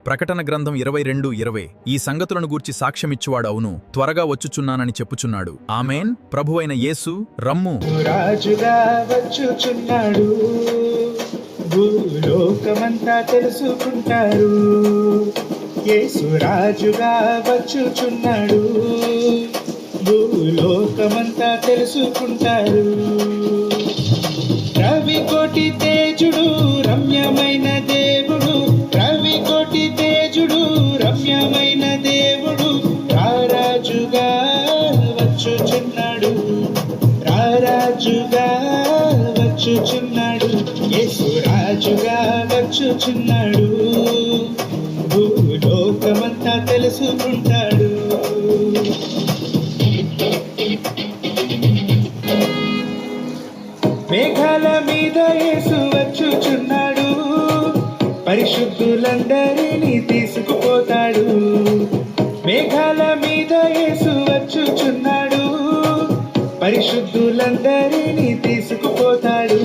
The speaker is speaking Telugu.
ప్రకటన గ్రంథం 22:20 ఈ సంగతులను గూర్చి సాక్ష్యమిచ్చువాడు అవును, త్వరగా వచ్చుచున్నానని చెప్పుచున్నాడు. ఆమేన్. ప్రభువైన యేసు రమ్ము. రాజుగా వచ్చుచున్నాడు, భూలోకమంతా తెలుసుకుంటారు. యేసు రాజుగా వచ్చుచున్నాడు, భూలోకమంతా తెలుసుకుంటారు. రవి కోటి తేజుడు రమ్యమైన దేవుడు, రవి కోటి తేజుడు రమ్యమైన దేవుడు, రారాజుగా వచ్చుచున్నాడు, రారాజుగా వచ్చుచున్నాడు. యేసు రాజుగా వచ్చుచున్నాడు, భూలోకమంతా తెలుసుకుంటాడు. మేఘాల మీద యేసు వచ్చుచున్నాడు, పరిశుద్ధులందరినీ తీసుకుపోతాడు. మేఘాల మీద యేసు వచ్చుచున్నాడు, పరిశుద్ధులందరినీ తీసుకుపోతాడు.